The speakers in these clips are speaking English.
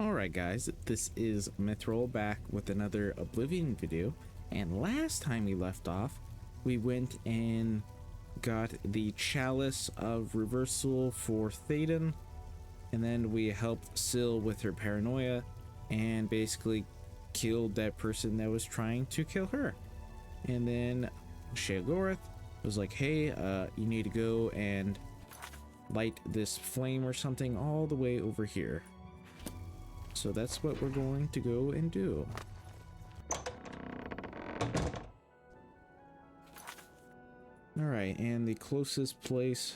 Alright guys, this is Mithril back with another Oblivion video, and last time we left off, we went and got the Chalice of Reversal for Théoden, and then we helped Syl with her paranoia, and basically killed that person that was trying to kill her. And then Sheogorath was like, hey, you need to go and light this flame or something all the way over here. So that's what we're going to go and do. Alright, and the closest place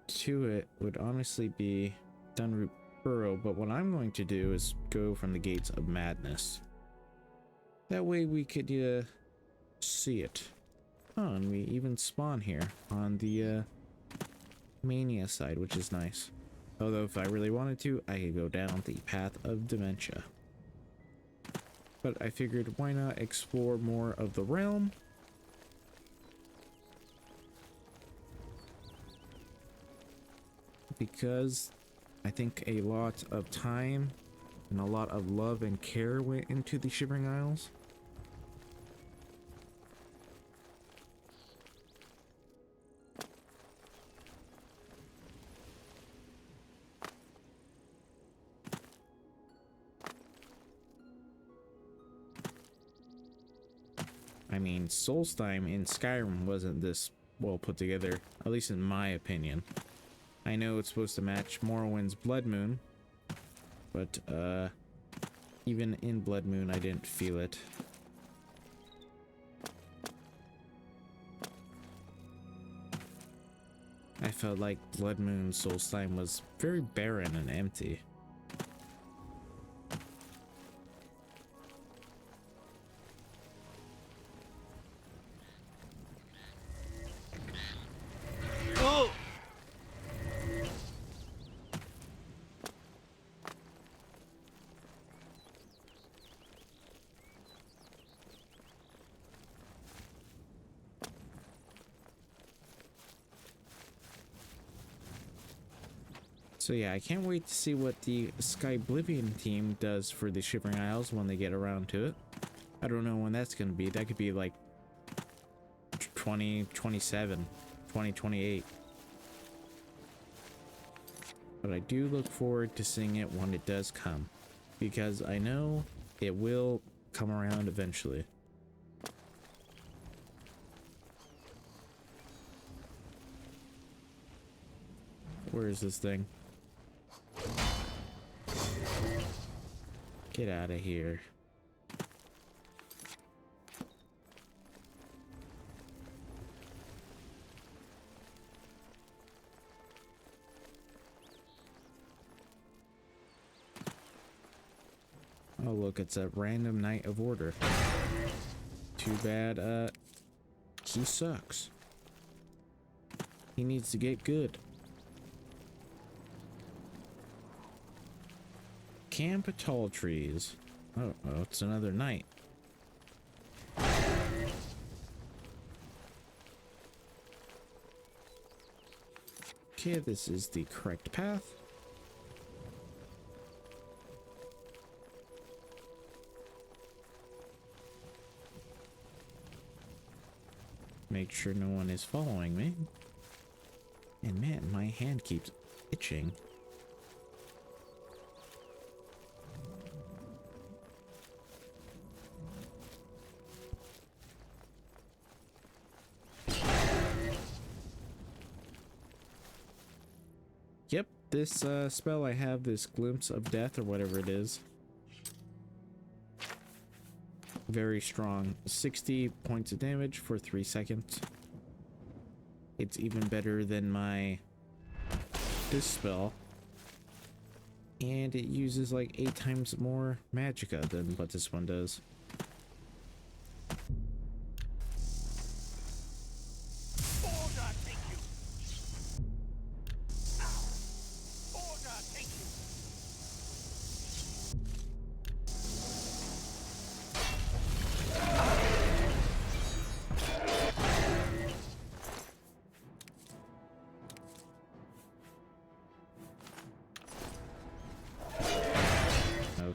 to it would honestly be Dunroot Burrow, but what I'm going to do is go from the Gates of Madness. That way we could see it. Oh, and we even spawn here on the Mania side, which is nice. Although if I really wanted to, I could go down the path of dementia. But I figured, why not explore more of the realm? Because I think a lot of time and a lot of love and care went into the Shivering Isles. I mean, Solstheim in Skyrim wasn't this well put together, at least in my opinion. I know it's supposed to match Morrowind's Blood Moon, but even in Blood Moon I didn't feel it. I felt like Blood Moon Solstheim was very barren and empty. So yeah, I can't wait to see what the Oblivion team does for the Shivering Isles when they get around to it. I don't know when that's going to be. That could be like 2027, 2028. But I do look forward to seeing it when it does come, because I know it will come around eventually. Where is this thing? Get out of here. Oh look, it's a random Knight of Order. Too bad, he sucks. He needs to get good. Camp of Tall Trees. Oh, it's another knight. Okay, this is the correct path. Make sure no one is following me. And man, my hand keeps itching. Yep, this spell I have, this Glimpse of Death or whatever it is. Very strong. 60 points of damage for 3 seconds. It's even better than this spell. And it uses like 8 times more magicka than what this one does.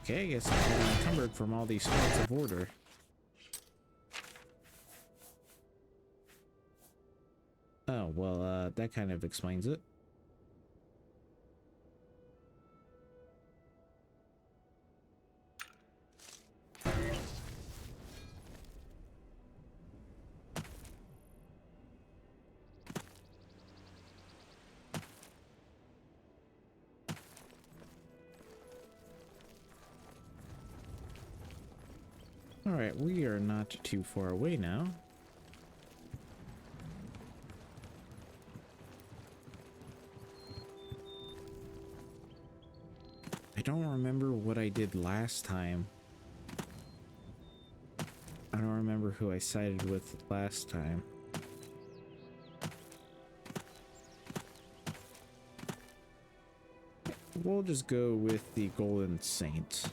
Okay, I guess I'm encumbered from all these spots of order. Oh, well, that kind of explains it. Alright, we are not too far away now. I don't remember what I did last time. I don't remember who I sided with last time. We'll just go with the Golden Saint.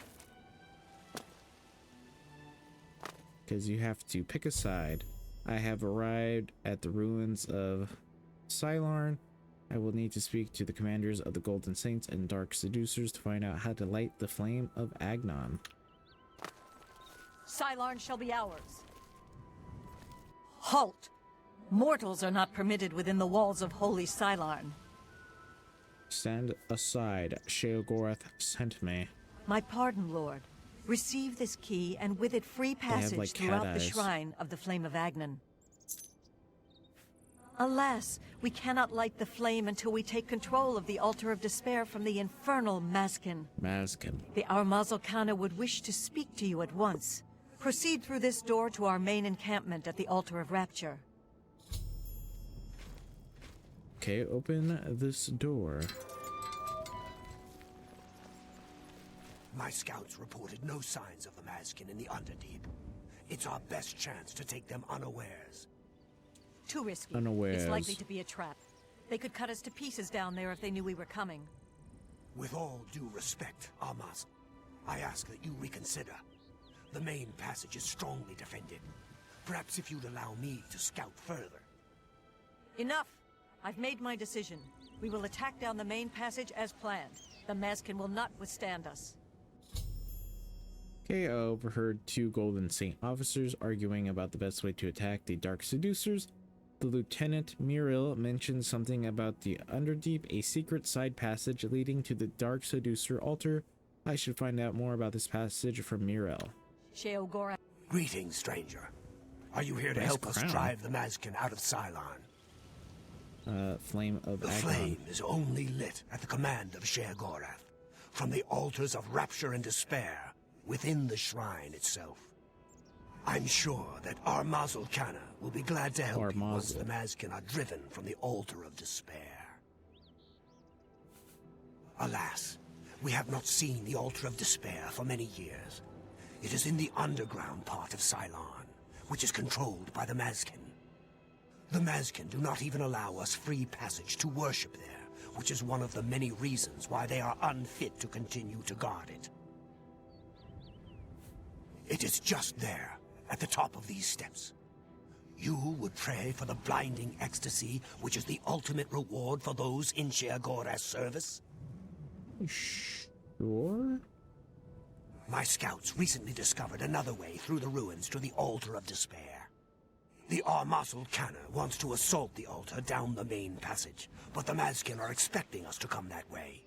Because you have to pick a side. I have arrived at the ruins of Skyrim. I will need to speak to the commanders of the Golden Saints and Dark Seducers to find out how to light the flame of Agnon. Skyrim shall be ours. Halt! Mortals are not permitted within the walls of Holy Skyrim. Stand aside. Sheogorath sent me. My pardon, Lord. Receive this key, and with it free passage like, throughout the shrine of the Flame of Agnon. Alas, we cannot light the flame until we take control of the Altar of Despair from the infernal Mazkin. The Armazel Kana would wish to speak to you at once. Proceed through this door to our main encampment at the Altar of Rapture. Okay, open this door. My scouts reported no signs of the Mazkin in the Underdeep. It's our best chance to take them unawares. Too risky. Unawares. It's likely to be a trap. They could cut us to pieces down there if they knew we were coming. With all due respect, Armazel, I ask that you reconsider. The main passage is strongly defended. Perhaps if you'd allow me to scout further. Enough! I've made my decision. We will attack down the main passage as planned. The Mazkin will not withstand us. Okay, I overheard two Golden Saint officers arguing about the best way to attack the Dark Seducers. The Lieutenant Mithril mentioned something about the Underdeep, a secret side passage leading to the Dark Seducer altar. I should find out more about this passage from Mithril. Sheogora. Greetings, stranger. Are you here to help us drive the Mazkin out of Cylon? Flame of The Agnon. flame is only lit at the command of Sheogorath, from the altars of Rapture and Despair, within the shrine itself. I'm sure that Armazel Kana will be glad to help you once the Mazkin are driven from the altar of despair. Alas, we have not seen the altar of despair for many years. It is in the underground part of Cylon, which is controlled by the Mazkin. The Mazkin do not even allow us free passage to worship there, which is one of the many reasons why they are unfit to continue to guard it. It is just there, at the top of these steps. You would pray for the blinding ecstasy, which is the ultimate reward for those in Sheogorath's service? Sure? My scouts recently discovered another way through the ruins to the Altar of Despair. The Armazel Kana wants to assault the altar down the main passage, but the Mazkin are expecting us to come that way.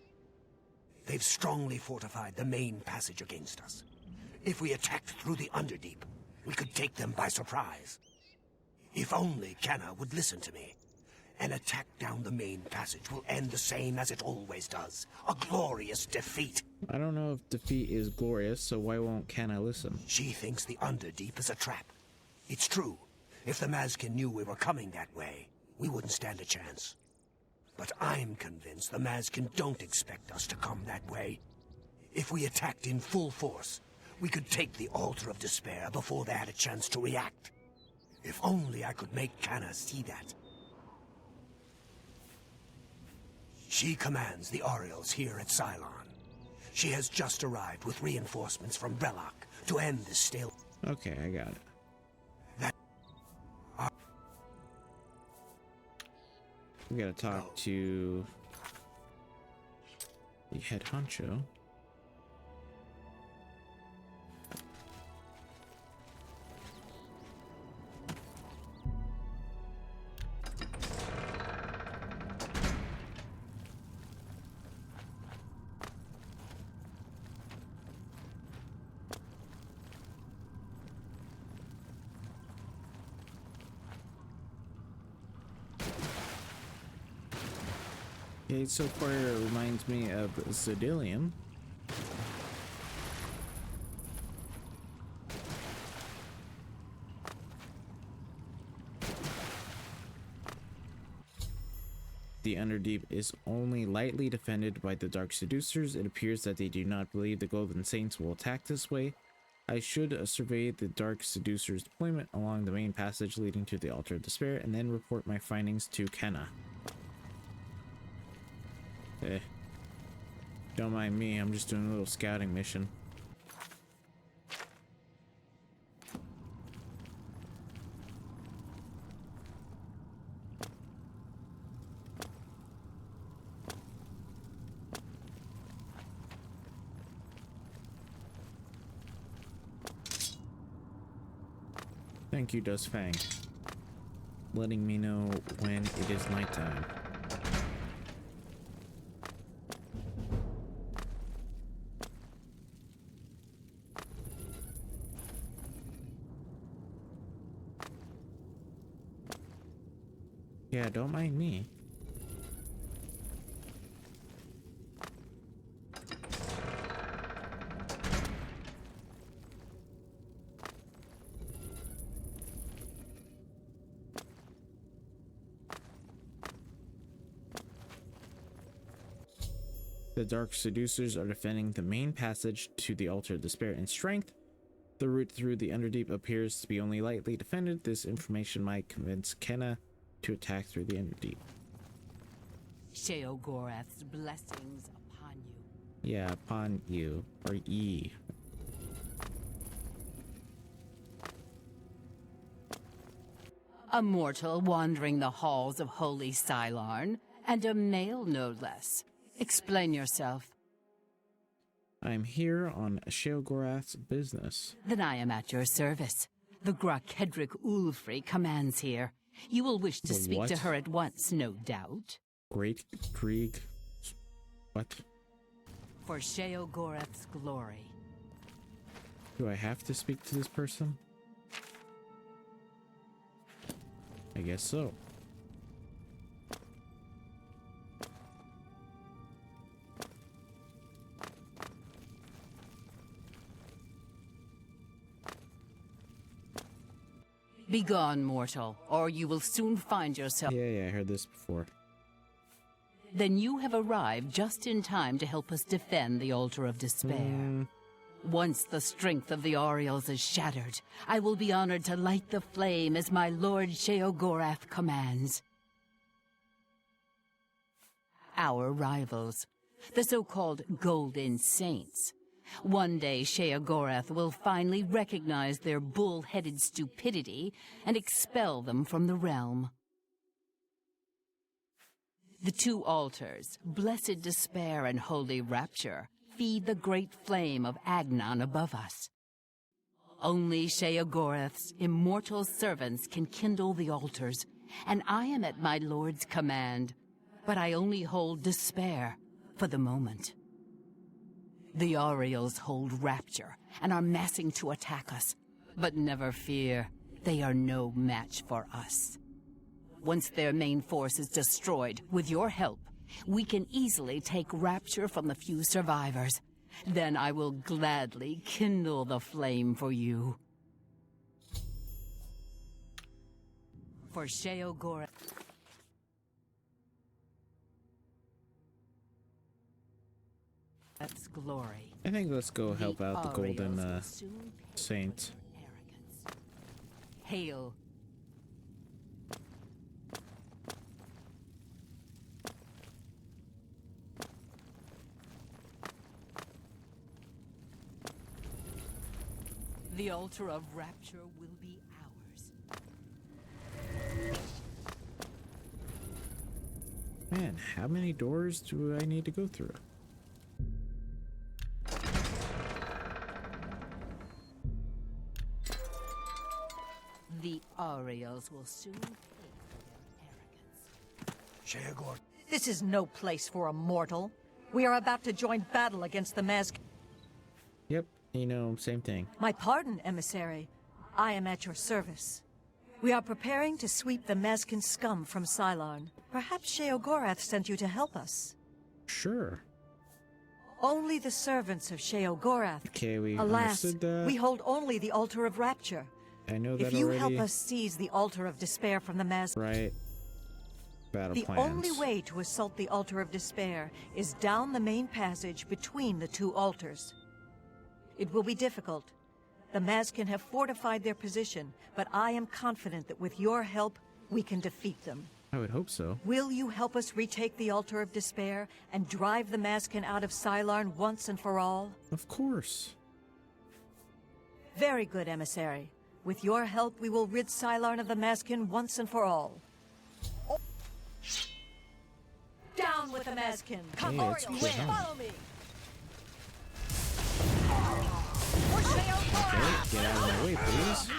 They've strongly fortified the main passage against us. If we attacked through the Underdeep, we could take them by surprise. If only Kana would listen to me. An attack down the main passage will end the same as it always does. A glorious defeat. I don't know if defeat is glorious, so why won't Kana listen? She thinks the Underdeep is a trap. It's true. If the Mazkin knew we were coming that way, we wouldn't stand a chance. But I'm convinced the Mazkin don't expect us to come that way. If we attacked in full force, we could take the Altar of Despair before they had a chance to react. If only I could make Kana see that. She commands the Oriels here at Cylon. She has just arrived with reinforcements from Belloc to end this stalemate. Okay, I got it. We gotta talk to the head honcho. Okay, so far it reminds me of Zedillion. The Underdeep is only lightly defended by the Dark Seducers. It appears that they do not believe the Golden Saints will attack this way. I should survey the Dark Seducers' deployment along the main passage leading to the Altar of Despair and then report my findings to Kenna. Don't mind me, I'm just doing a little scouting mission. Thank you, Dustfang, letting me know when it is nighttime. Yeah, don't mind me. The Dark Seducers are defending the main passage to the Altar of Despair in strength. The route through the Underdeep appears to be only lightly defended. This information might convince Kenna to attack through the Underdeep. Sheogorath's blessings upon you. Yeah, upon you. Or ye. A mortal wandering the halls of Holy Skylarn, and a male no less. Explain yourself. I'm here on Sheogorath's business. Then I am at your service. The Grakedric Ulfri commands here. You will wish to speak to her at once, no doubt. Great Krieg. What? For Sheogorath's glory. Do I have to speak to this person? I guess so. Begone, mortal, or you will soon find yourself. Yeah, I heard this before. Then you have arrived just in time to help us defend the Altar of Despair. Once the strength of the Aureals is shattered, I will be honored to light the flame as my Lord Sheogorath commands. Our rivals, the so-called Golden Saints. One day Sheogorath will finally recognize their bull-headed stupidity and expel them from the realm. The two altars, Blessed Despair and Holy Rapture, feed the great flame of Agnon above us. Only Sheogorath's immortal servants can kindle the altars, and I am at my lord's command, but I only hold despair for the moment. The Aureals hold Rapture and are massing to attack us, but never fear, they are no match for us. Once their main force is destroyed, with your help, we can easily take Rapture from the few survivors. Then I will gladly kindle the flame for you. For Sheogorath's glory. I think let's go help out the Golden Saints. Hail. The Altar of Rapture will be ours. Man, how many doors do I need to go through? The Aureals will soon pay for their arrogance. Sheogor. This is no place for a mortal. We are about to join battle against the Mask. Yep, you know, same thing. My pardon, emissary. I am at your service. We are preparing to sweep the Mazkin scum from Cylon. Perhaps Sheogorath sent you to help us. Sure. Only the servants of Sheogorath. Okay, we Alas, understood that. we hold only the Altar of Rapture. I know that If you already. help us seize the Altar of Despair from the Mazkin... Right. Battle The plans. only way to assault the Altar of Despair is down the main passage between the two altars. It will be difficult. The Mazkin have fortified their position, but I am confident that with your help, we can defeat them. I would hope so. Will you help us retake the Altar of Despair and drive the Mazkin out of Cylon once and for all? Of course. Very good, emissary. With your help, we will rid Cylon of the Mazkin once and for all. Down with the Mazkin! Hey, that's good, huh? Follow me! Okay, get out of my way, please.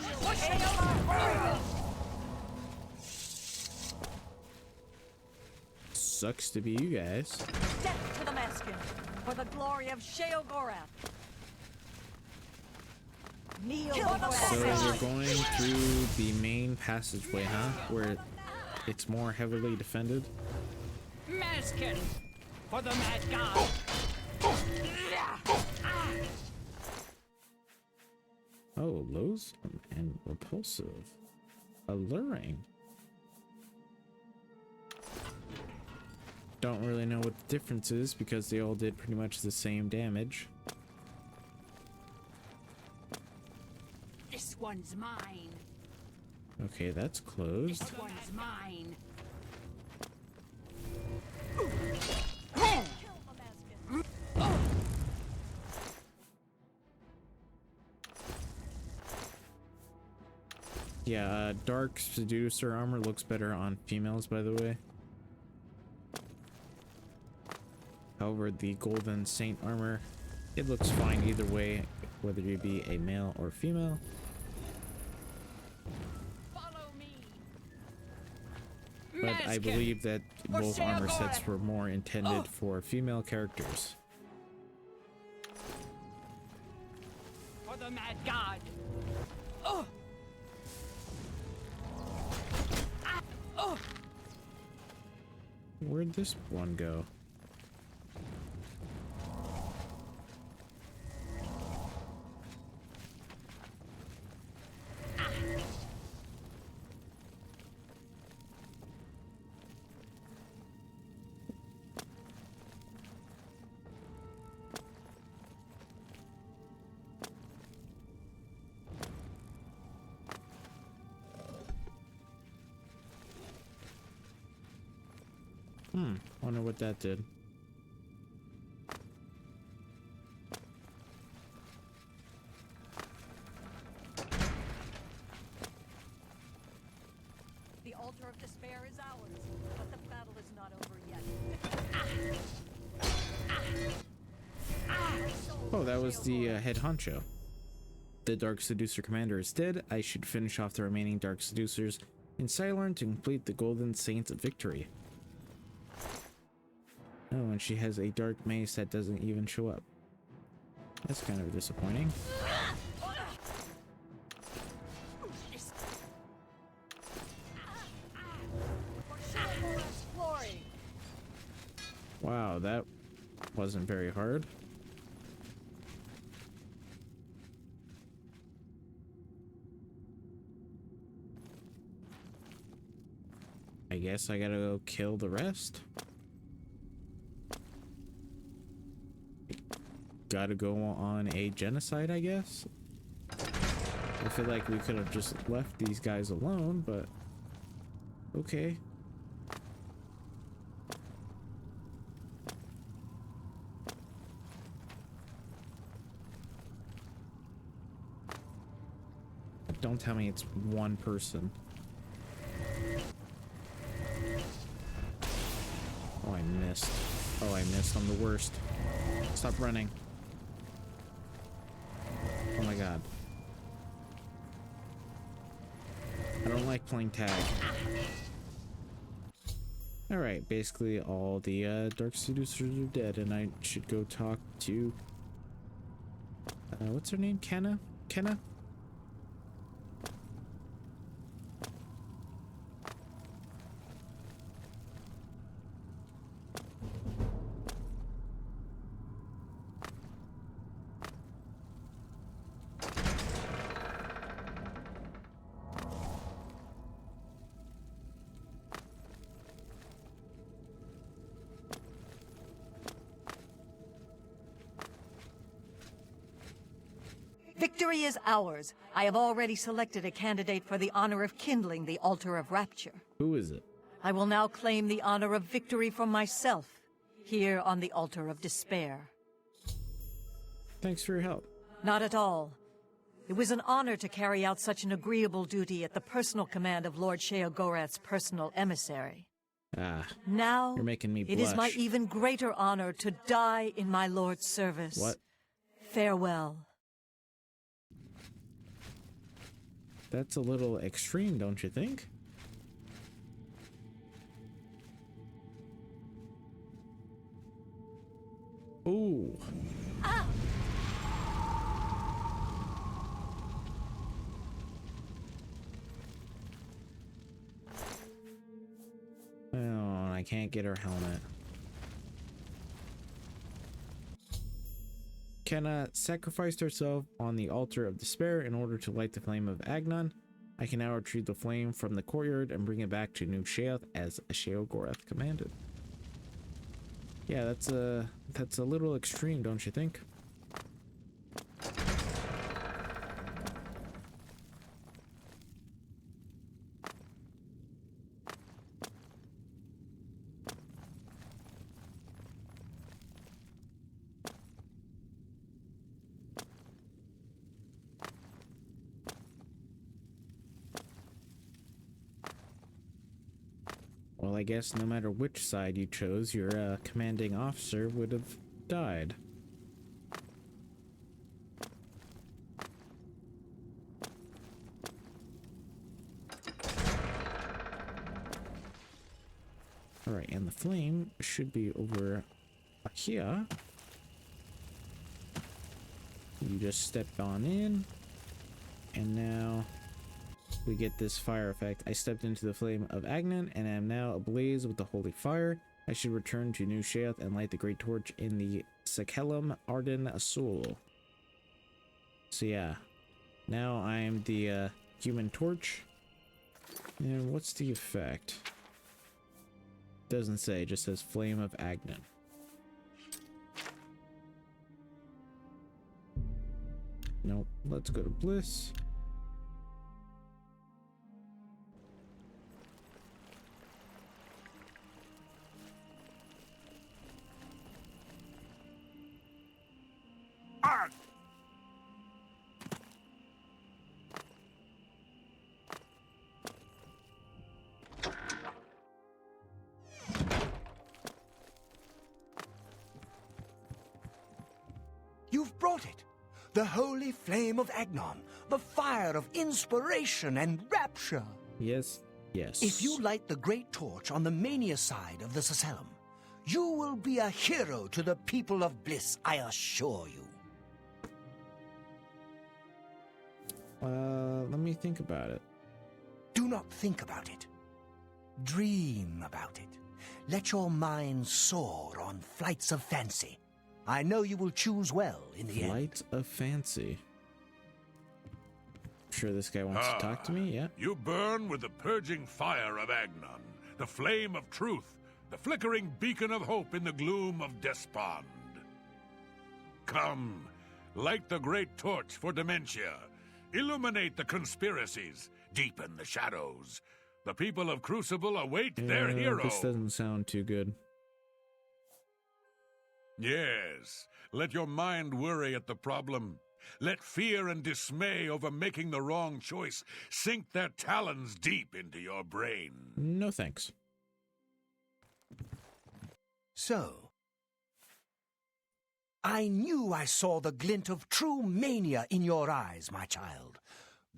Sucks to be you guys. Death to the Mazkin, for the glory of Sheogorath! Kneel before So Azazel. we're going through the main passageway, huh? Where it's more heavily defended. Mazkin! For the Mad God! Oh, loathsome and repulsive. Alluring. Don't really know what the difference is because they all did pretty much the same damage. This one's mine. Okay, that's closed. This one's mine. Yeah, dark seducer armor looks better on females, by the way. However, the golden saint armor, it looks fine either way, whether you be a male or female. Follow me. But I Mazkin! believe that For both armor Sheogorath! sets were more intended for female characters. For the Mad God! Where'd this one go? Wonder what that did. The Altar of Despair is ours, but the battle is not over yet. Oh, that was the head honcho. The Dark Seducer commander is dead. I should finish off the remaining Dark Seducers in Cylon to complete the Golden Saints victory. Oh, and she has a dark mace that doesn't even show up. That's kind of disappointing. Wow, that wasn't very hard. I guess I gotta go kill the rest. Gotta go on a genocide, I guess. I feel like we could have just left these guys alone, but okay. Don't tell me it's one person. Oh, I missed. Oh, I missed. I'm the worst. Stop running. Oh my god. I don't like playing tag. Alright, basically all the Dark Seducers are dead, and I should go talk to... what's her name? Kenna? Kenna? Victory is ours. I have already selected a candidate for the honor of kindling the Altar of Rapture. Who is it? I will now claim the honor of victory for myself, here on the Altar of Despair. Thanks for your help. Not at all. It was an honor to carry out such an agreeable duty at the personal command of Lord Sheogorath's personal emissary. Now, you're making me blush. It is my even greater honor to die in my lord's service. What? Farewell. That's a little extreme, don't you think? Ooh. Ah! Oh, I can't get her helmet. Kenna sacrificed herself on the altar of despair in order to light the flame of Agnon. I can now retrieve the flame from the courtyard and bring it back to New Sheoth as Sheogorath commanded. Yeah, that's a little extreme, don't you think? Well, I guess no matter which side you chose, your commanding officer would have died. Alright, and the flame should be over here. You just stepped on in, and now we get this fire effect. I stepped into the flame of Agnon and am now ablaze with the holy fire. I should return to New Sheoth and light the great torch in the Sekelum Arden Asul. So yeah, now I am the human torch. And what's the effect? Doesn't say, it just says flame of Agnon. Nope, let's go to Bliss. You've brought it. The holy flame of Agnon, the fire of inspiration and rapture. Yes, yes. If you light the great torch on the mania side of the Sekelum, you will be a hero to the people of Bliss, I assure you. Let me think about it. Do not think about it. Dream about it. Let your mind soar on flights of fancy. I know you will choose well in the end. Flight of fancy. Sure this guy wants to talk to me, yeah? You burn with the purging fire of Agnon, the flame of truth, the flickering beacon of hope in the gloom of despond. Come, light the great torch for dementia. Illuminate the conspiracies, deepen the shadows. The people of Crucible await their hero. This doesn't sound too good. Yes, let your mind worry at the problem. Let fear and dismay over making the wrong choice sink their talons deep into your brain. No thanks. So, I knew I saw the glint of true mania in your eyes, my child.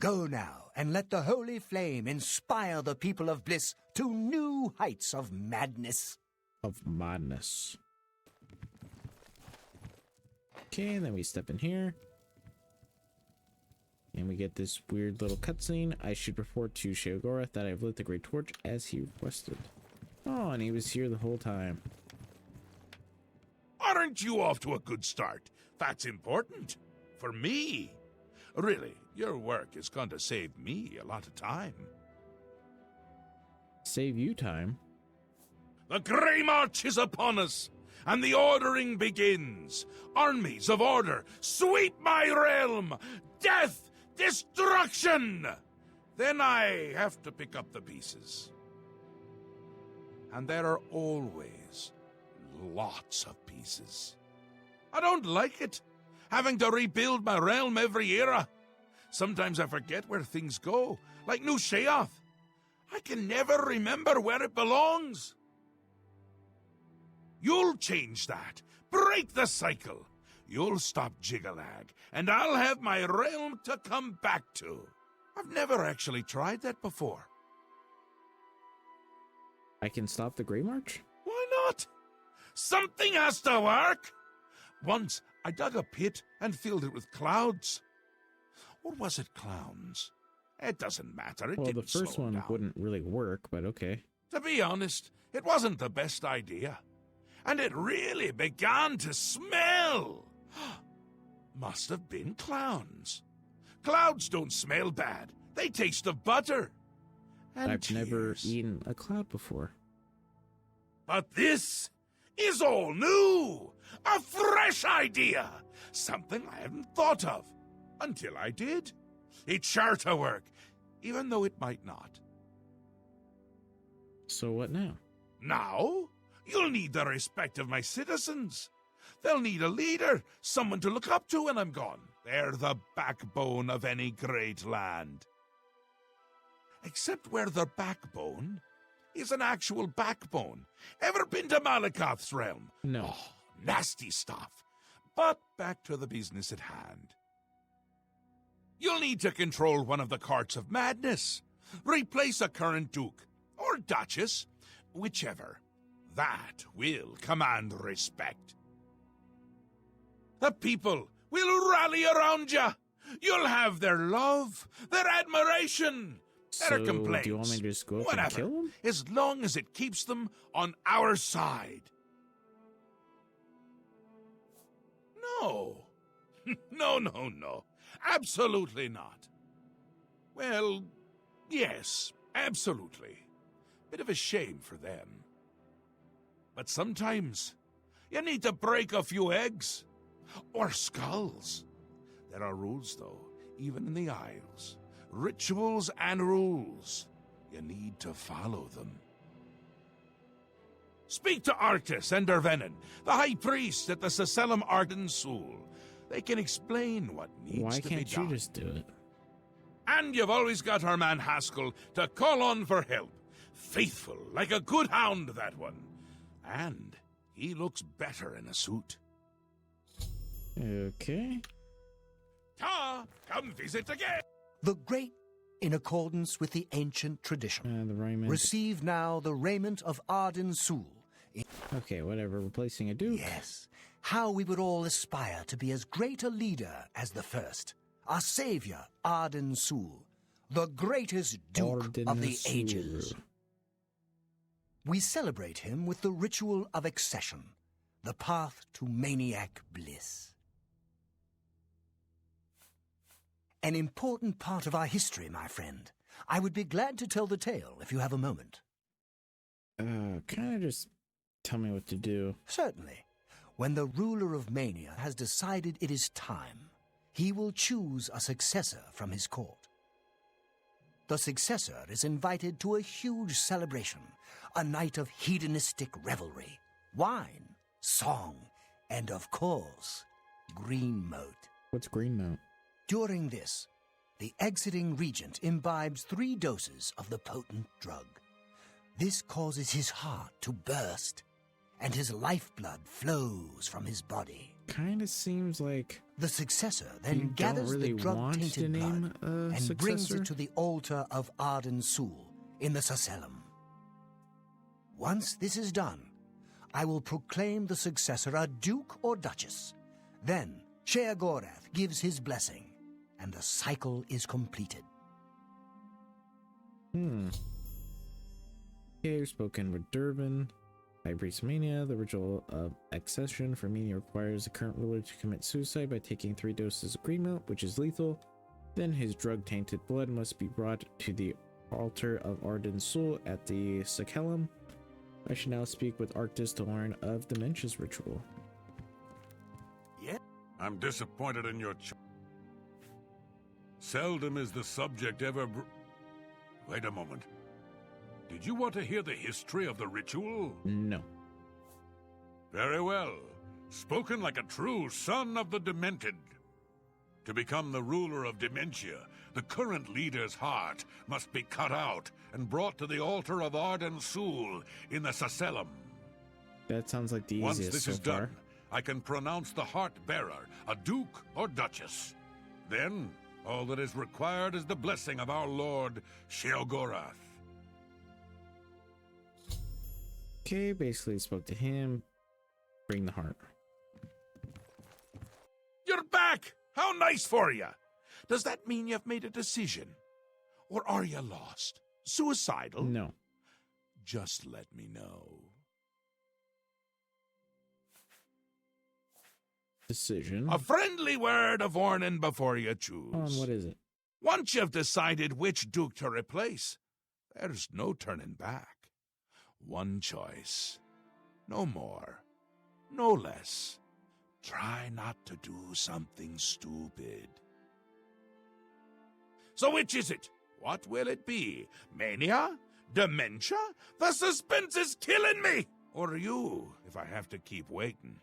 Go now and let the holy flame inspire the people of Bliss to new heights of madness. Of madness. Okay, and then we step in here. And we get this weird little cutscene. I should report to Sheogorath that I've lit the great torch as he requested. Oh, and he was here the whole time. Aren't you off to a good start? That's important. For me. Really, your work is going to save me a lot of time. Save you time? The Grey March is upon us. and the ordering begins. Armies of order sweep my realm. Death, destruction. Then I have to pick up the pieces. And there are always lots of pieces. I don't like it, having to rebuild my realm every era. Sometimes I forget where things go, like New Sheoth. I can never remember where it belongs. You'll change that. Break the cycle. You'll stop Jiggalag, and I'll have my realm to come back to. I've never actually tried that before. I can stop the Grey March? Why not? Something has to work. Once I dug a pit and filled it with clouds. Or was it clowns? It doesn't matter. It Well, the didn't first slow one down. wouldn't really work, but okay. To be honest, it wasn't the best idea. And it really began to smell. Must have been clowns. Clouds don't smell bad. They taste of butter. And I've never tears. eaten a cloud before. But this is all new. A fresh idea. Something I hadn't thought of. Until I did. It's sure to work, even though it might not. So what now? Now, you'll need the respect of my citizens. They'll need a leader, someone to look up to when I'm gone. They're the backbone of any great land. Except where their backbone is an actual backbone. Ever been to Malakoth's realm? No. Oh, nasty stuff. But back to the business at hand. You'll need to control one of the Courts of Madness. Replace a current duke, or duchess, whichever. That will command respect. The people will rally around you. You'll have their love, their admiration, their So, complaints. do you want me to just go up whatever, and kill them? as long as it keeps them on our side. No. No. Absolutely not. Well, yes, absolutely. Bit of a shame for them. But sometimes you need to break a few eggs. Or skulls. There are rules, though, even in the Isles. Rituals and rules. You need to follow them. Speak to Arctis and Dervenin, the High Priest at the Sacellum Arden Sul. They can explain what needs Why to be can't done. you just do it? And you've always got our man Haskell to call on for help. Faithful, like a good hound, that one. And he looks better in a suit. Okay. Ta! Come visit again! The great, in accordance with the ancient tradition, The raiment. receive now the raiment of Arden Sul. Okay, whatever. Replacing a duke. Yes, how we would all aspire to be as great a leader as the first, our savior, Arden Sul, the greatest duke of the Arden ages. Sul. We celebrate him with the ritual of accession, the path to maniac bliss. An important part of our history, my friend. I would be glad to tell the tale if you have a moment. Kind of just tell me what to do. Certainly. When the ruler of Mania has decided it is time, he will choose a successor from his court. The successor is invited to a huge celebration, a night of hedonistic revelry, wine, song, and of course, green moat. What's green mount? During this, the exiting regent imbibes 3 doses of the potent drug. This causes his heart to burst, and his lifeblood flows from his body. Kind of seems like The successor you then don't gathers really the want to drug-tainted name blood a and brings successor. it to the altar of Arden Sul in the Sacellum. Once this is done, I will proclaim the successor a duke or duchess. Then Sheogorath gives his blessing, and the cycle is completed. Okay, we've spoken with Durbin. High Priest Mania. The ritual of accession for Mania requires the current ruler to commit suicide by taking 3 doses of green mount, which is lethal. Then his drug-tainted blood must be brought to the altar of Arden Sul at the Sacellum. I should now speak with Arctis to learn of Dementia's ritual. Yeah? I'm disappointed in your Seldom is the subject ever Wait a moment. Did you want to hear the history of the ritual? No. Very well. Spoken like a true son of the Demented. To become the ruler of Dementia, the current leader's heart must be cut out and brought to the altar of Arden Sul in the Sacellum. That sounds like the Once easiest this so is far. done, I can pronounce the heart bearer a duke or duchess. Then, all that is required is the blessing of our lord, Sheogorath. Okay, basically spoke to him. Bring the heart. You're back! How nice for you! Does that mean you've made a decision? Or are you lost? Suicidal? No. Just let me know. Decision. A friendly word of warning before you choose. What is it? Once you've decided which duke to replace, there's no turning back. One choice. No more. No less. Try not to do something stupid. So which is it? What will it be? Mania? Dementia? The suspense is killing me! Or you, if I have to keep waiting.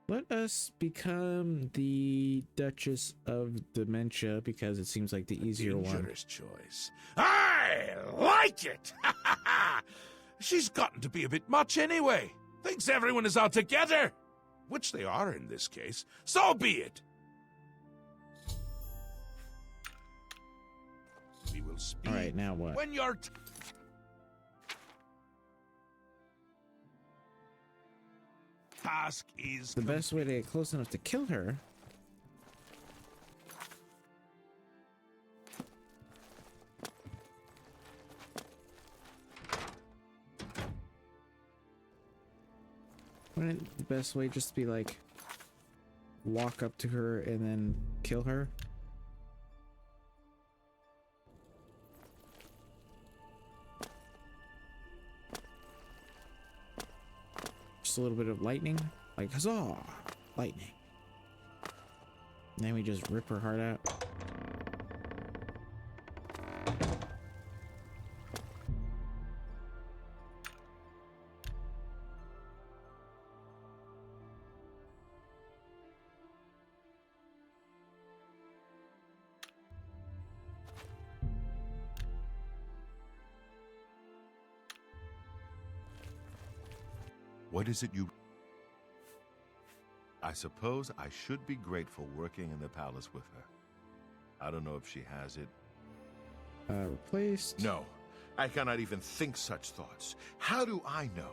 Let us become the Duchess of Dementia because it seems like the easier one. Dangerous choice. I like it! She's gotten to be a bit much anyway. Thinks everyone is out to get her. Which they are in this case. So be it. We will speak. All right, now what? When you're... Task is... The best way to get close enough to kill her. Wouldn't the best way just be like walk up to her and then kill her? Just a little bit of lightning, like huzzah, lightning. And then we just rip her heart out. What is it you... I suppose I should be grateful working in the palace with her. I don't know if she has it. Replaced. No, I cannot even think such thoughts. How do I know?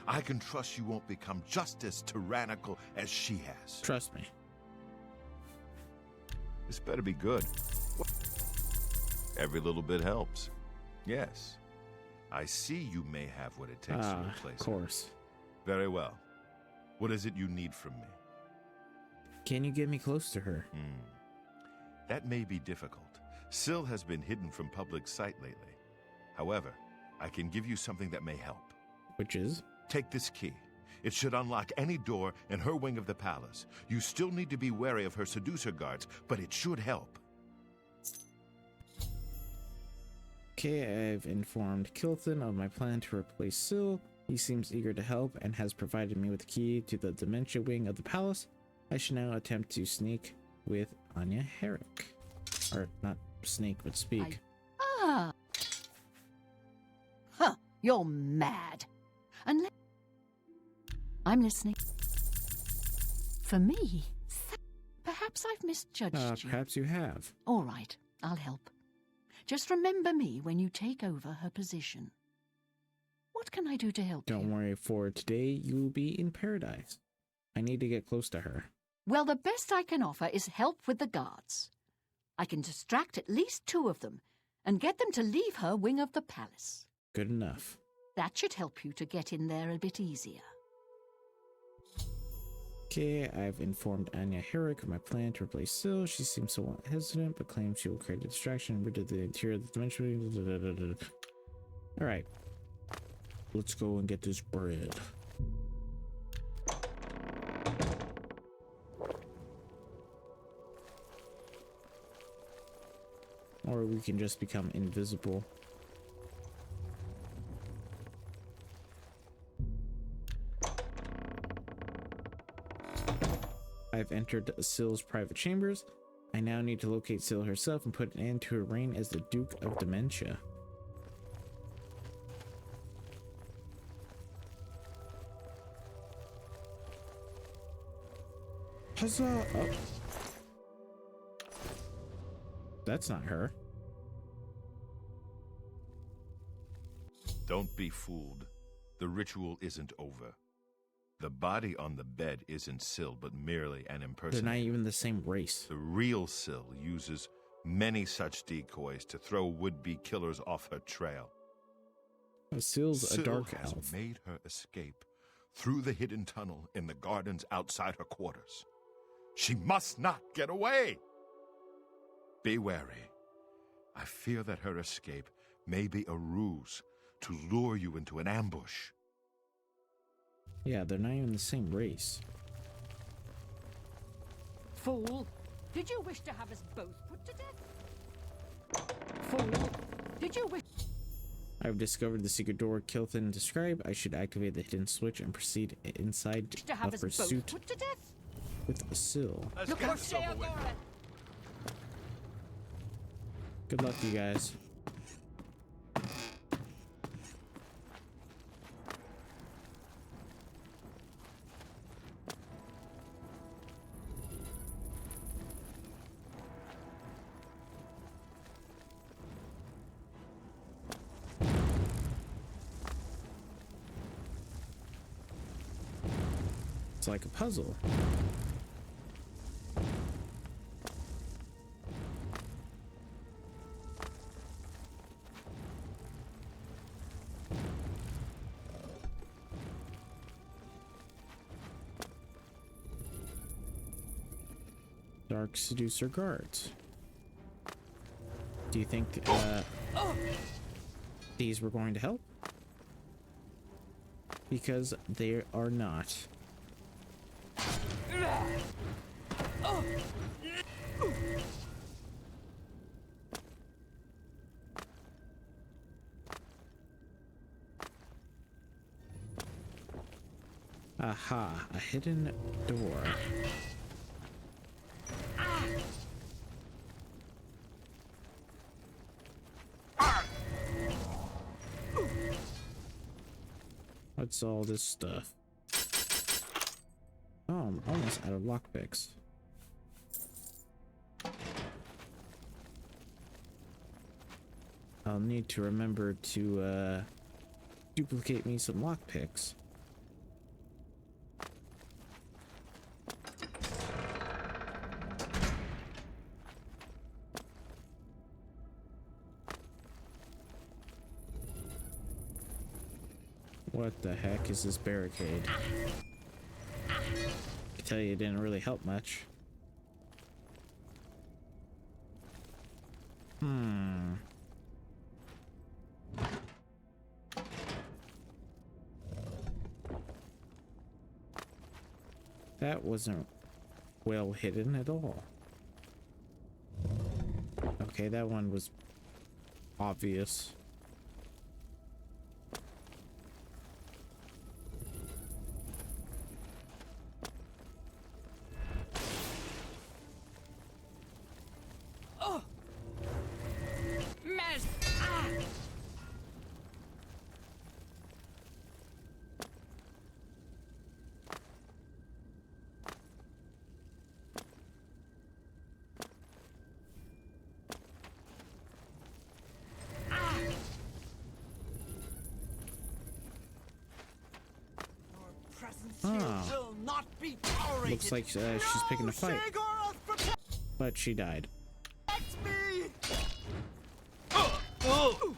I can trust you won't become just as tyrannical as she has. Trust me. This better be good. Every little bit helps. Yes. I see you may have what it takes to replace of course. her. Very well. What is it you need from me? Can you get me close to her? That may be difficult. Syl has been hidden from public sight lately. However, I can give you something that may help. Which is? Take this key. It should unlock any door in her wing of the palace. You still need to be wary of her seducer guards, but it should help. Okay, I've informed Kilton of my plan to replace Syl. He seems eager to help and has provided me with the key to the dementia wing of the palace. I should now attempt to sneak with Anya Herrick. Or not sneak, but speak. Huh, you're mad. Unless... I'm listening. For me? Perhaps I've misjudged you. Perhaps you have. All right, I'll help. Just remember me when you take over her position. What can I do to help you? Don't worry, for today you will be in paradise. I need to get close to her. Well, the best I can offer is help with the guards. I can distract at least 2 of them and get them to leave her wing of the palace. Good enough. That should help you to get in there a bit easier. Okay, I've informed Anya Herrick of my plan to replace Syl. She seems somewhat hesitant, but claims she will create a distraction rid of the interior of the dimension. Alright. Let's go and get this bread. Or we can just become invisible. I've entered Syl's private chambers. I now need to locate Syl herself and put an end to her reign as the Duke of Dementia. Huzzah! Oh. That's not her. Don't be fooled. The ritual isn't over. The body on the bed isn't Syl, but merely an They're impersonator. not even the same race. The real Syl uses many such decoys to throw would-be killers off her trail. Syl's a Syl dark has elf. made her escape through the hidden tunnel in the gardens outside her quarters. She must not get away! Be wary. I fear that her escape may be a ruse to lure you into an ambush. Yeah, they're not even the same race. Fool! Did you wish to have us both put to death? Fool! Did you wish... I've discovered the secret door Kilthin described. I should activate the hidden switch and proceed inside to have of us both pursuit put to death? with Syl. Look out, Sheagora! Good luck, you guys. It's like a puzzle. Dark Seducer guards. Do you think these were going to help? Because they are not. Aha, a hidden door. What's all this stuff? Oh, I'm almost out of lockpicks. I'll need to remember to duplicate me some lockpicks. What the heck is this barricade? I tell you, it didn't really help much. That wasn't well hidden at all. Okay, that one was obvious. Will not be tolerated. Looks like she's picking a fight. But she died.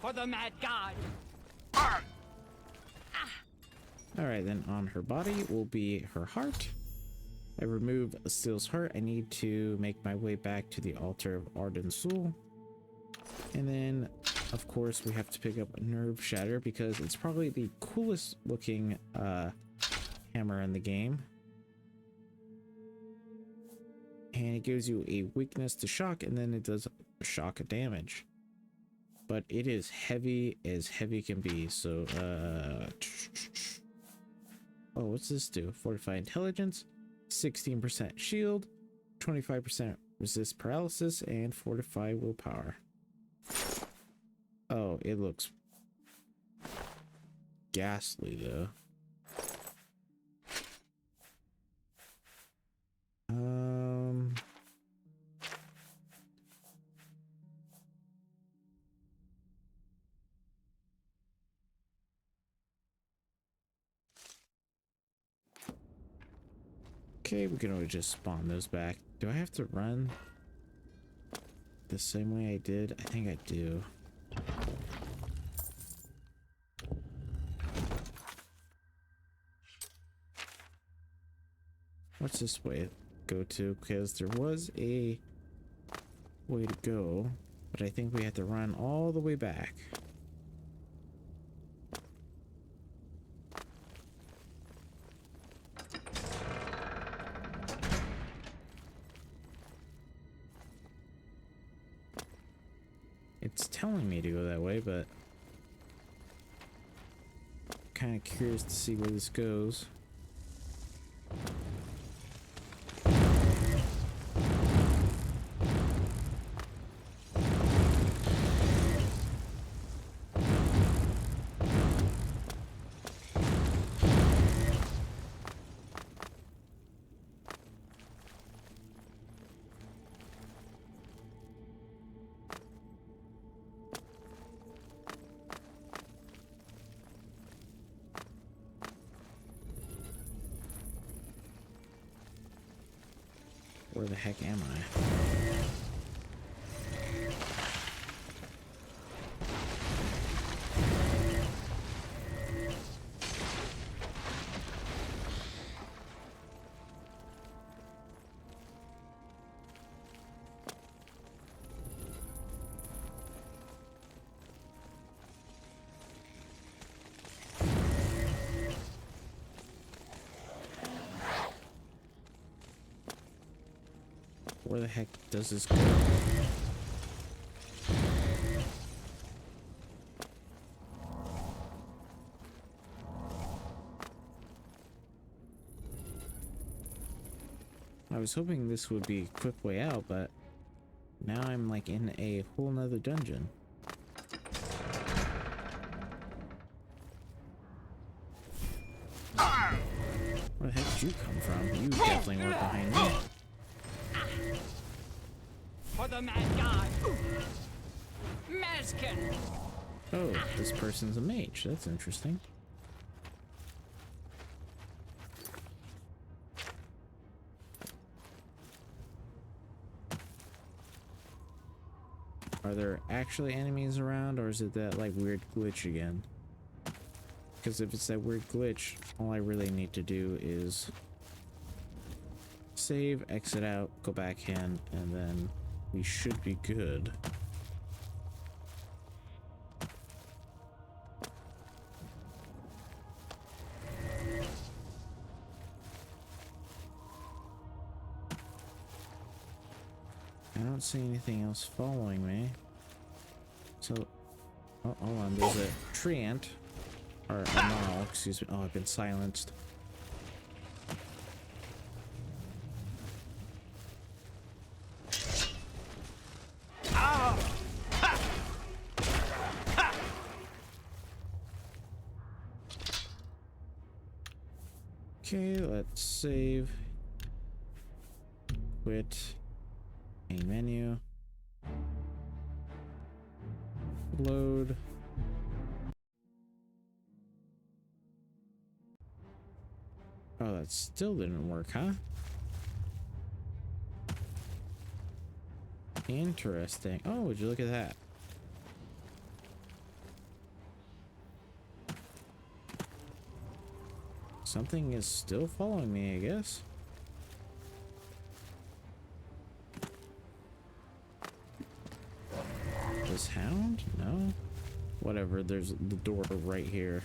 For the mad god! Alright, then on her body will be her heart. I remove Syl's heart. I need to make my way back to the altar of Arden Sul. And then of course, we have to pick up a Nerve Shatter because it's probably the coolest looking hammer in the game. And it gives you a weakness to shock, and then it does shock damage. But it is heavy as heavy can be, so oh, what's this do? Fortify Intelligence, 16% shield, 25% resist paralysis, and fortify willpower. Oh, it looks ghastly though. Okay, we can always just spawn those back. Do I have to run the same way I did? I think I do. What's this way go to? Because there was a way to go, but I think we have to run all the way back. It's telling me to go that way, but kind of curious to see where this goes. Where the heck am I? Where the heck does this go? I was hoping this would be a quick way out, but now I'm like in a whole nother dungeon. Where the heck did you come from? You definitely weren't behind me. For the mad god, Mazkin. Oh, this person's a mage. That's interesting. Are there actually enemies around, or is it that like weird glitch again? Because if it's that weird glitch, all I really need to do is save, exit out, go back in, and then we should be good. I don't see anything else following me. So, oh, hold on, there's a tree ant. Or a gnarl, excuse me. Oh, I've been silenced. Okay, let's save. Quit. Main menu. Load. Oh, that still didn't work, huh? Interesting. Oh, would you look at that? Something is still following me, I guess. This hound? No. Whatever, there's the door right here.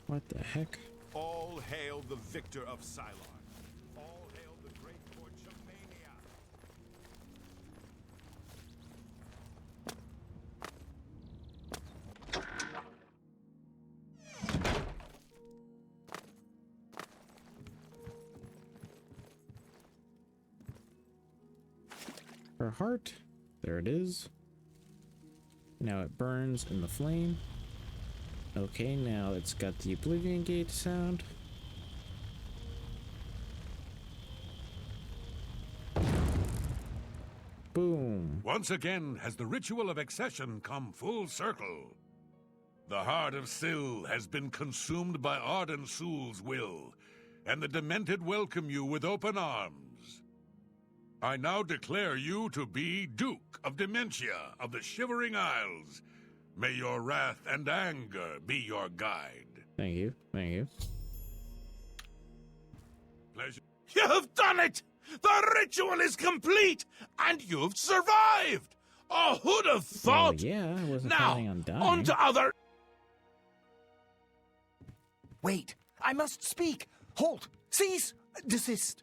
What the heck? All hail the victor of Cylon. All hail the great torch of Mania. Her heart. There it is. Now it burns in the flame. Okay, now it's got the Oblivion Gate sound. Boom. Once again has the ritual of accession come full circle. The heart of Syl has been consumed by Arden Sul's will, and the Demented welcome you with open arms. I now declare you to be Duke of Dementia of the Shivering Isles. May your wrath and anger be your guide. Thank you. Thank you. Pleasure. You've done it! The ritual is complete, and you've survived! Oh, who'd have thought? Oh, yeah, I wasn't Now, planning on dying. on to other... Wait, I must speak. Halt! Cease! Desist!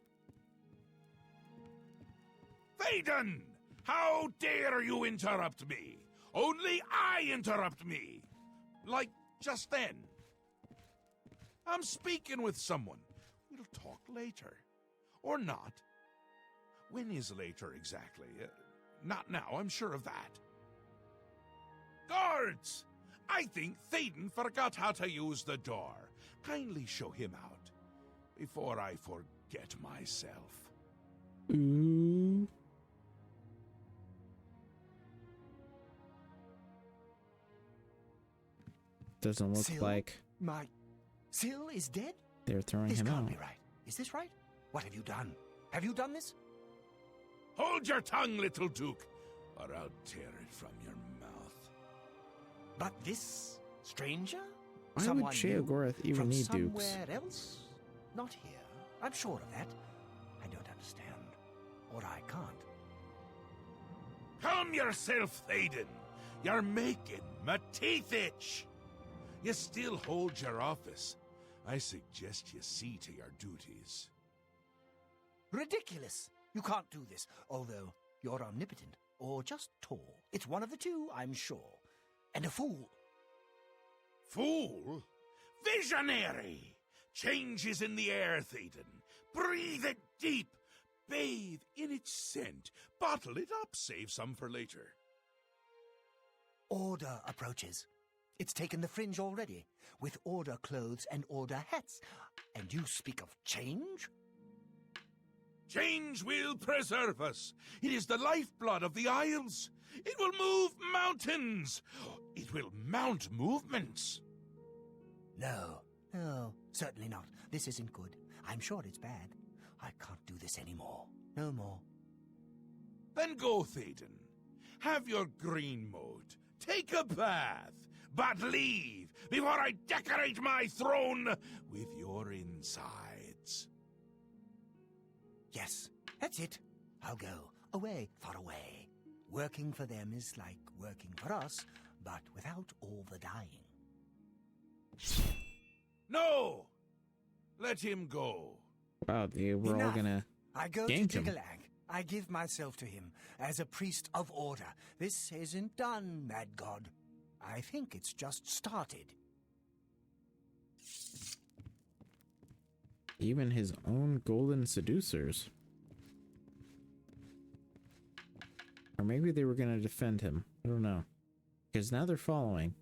Thaden! How dare you interrupt me? Only I interrupt me. Like just then. I'm speaking with someone. We'll talk later. Or not. When is later exactly? Not now, I'm sure of that. Guards! I think Thaden forgot how to use the door. Kindly show him out before I forget myself. Ooh. Doesn't look Syl? like My... Syl is dead? they're throwing This him can't out. be right. Is this right? What have you done? Have you done this? Hold your tongue, little Duke, or I'll tear it from your mouth. But this stranger? Why would Someone new? Sheogorath even From need dukes? somewhere else? Not here. I'm sure of that. I don't understand. Or I can't. Calm yourself, Thaden. You're making my teeth itch. You still hold your office. I suggest you see to your duties. Ridiculous! You can't do this, although you're omnipotent, or just tall. It's one of the two, I'm sure. And a fool. Fool? Visionary! Change is in the air, Thaden. Breathe it deep. Bathe in its scent. Bottle it up. Save some for later. Order approaches. It's taken the fringe already, with order clothes and order hats. And you speak of change? Change will preserve us. It is the lifeblood of the Isles. It will move mountains. It will mount movements. No, certainly not. This isn't good. I'm sure it's bad. I can't do this anymore. No more. Then go, Thaden. Have your green mode. Take a bath. But leave before I decorate my throne with your insides. Yes, that's it. I'll go. Away, far away. Working for them is like working for us, but without all the dying. No! Let him go. Wow, we're all Enough. gonna I go gank to him. Jiggalag. I give myself to him as a priest of order. This isn't done, mad god. I think it's just started. Even his own golden seducers. Or maybe they were gonna defend him. I don't know. Because now they're following.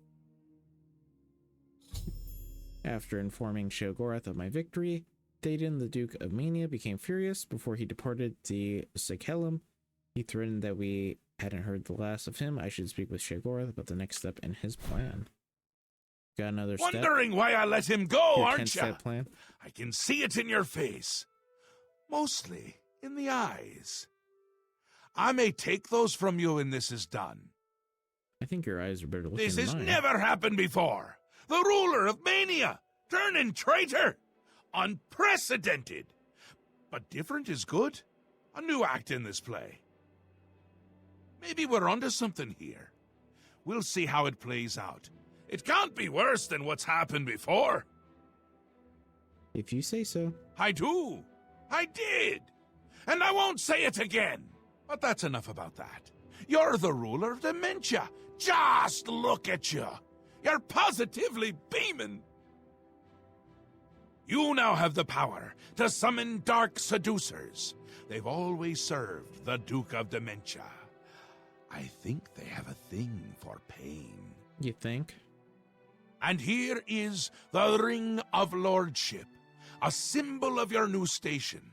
After informing Sheogorath of my victory, Thaden, the Duke of Mania, became furious. Before he departed the Sekhelum, he threatened that we hadn't heard the last of him. I should speak with Sheogorath about the next step in his plan. Got another step? Wondering why I let him go, Your aren't you? 10-step plan? I can see it in your face. Mostly, in the eyes. I may take those from you when this is done. I think your eyes are better looking This than has mine. never happened before. The ruler of Mania, turning traitor. Unprecedented. But different is good. A new act in this play. Maybe we're onto something here. We'll see how it plays out. It can't be worse than what's happened before. If you say so. I do. I did. And I won't say it again. But that's enough about that. You're the ruler of dementia. Just look at you. You're positively beaming. You now have the power to summon dark seducers. They've always served the Duke of Dementia. I think they have a thing for pain. You think? And here is the Ring of Lordship, a symbol of your new station.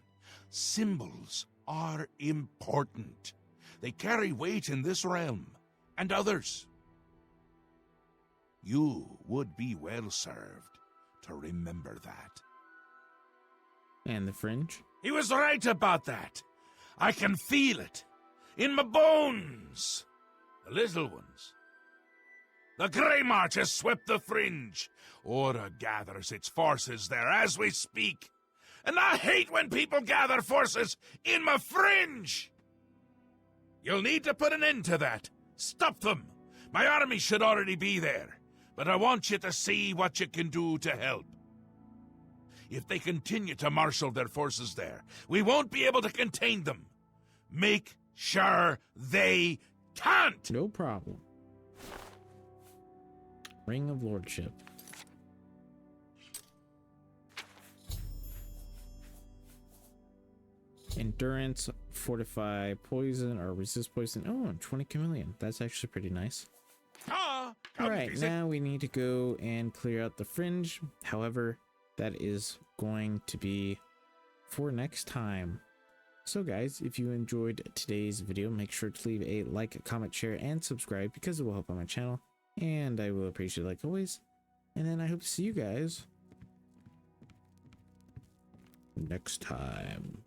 Symbols are important. They carry weight in this realm and others. You would be well served to remember that. And the fringe? He was right about that. I can feel it. In my bones. The little ones. The Grey March has swept the fringe. Order gathers its forces there as we speak. And I hate when people gather forces in my fringe. You'll need to put an end to that. Stop them. My army should already be there. But I want you to see what you can do to help. If they continue to marshal their forces there, we won't be able to contain them. Make sure they can't! No problem. Ring of Lordship. Endurance, fortify poison, or resist poison. Oh, 20 chameleon. That's actually pretty nice. Alright, now we need to go and clear out the fringe. However, that is going to be for next time. So guys, if you enjoyed today's video, make sure to leave a like, comment, share, and subscribe because it will help on my channel. And I will appreciate it like always. And then I hope to see you guys next time.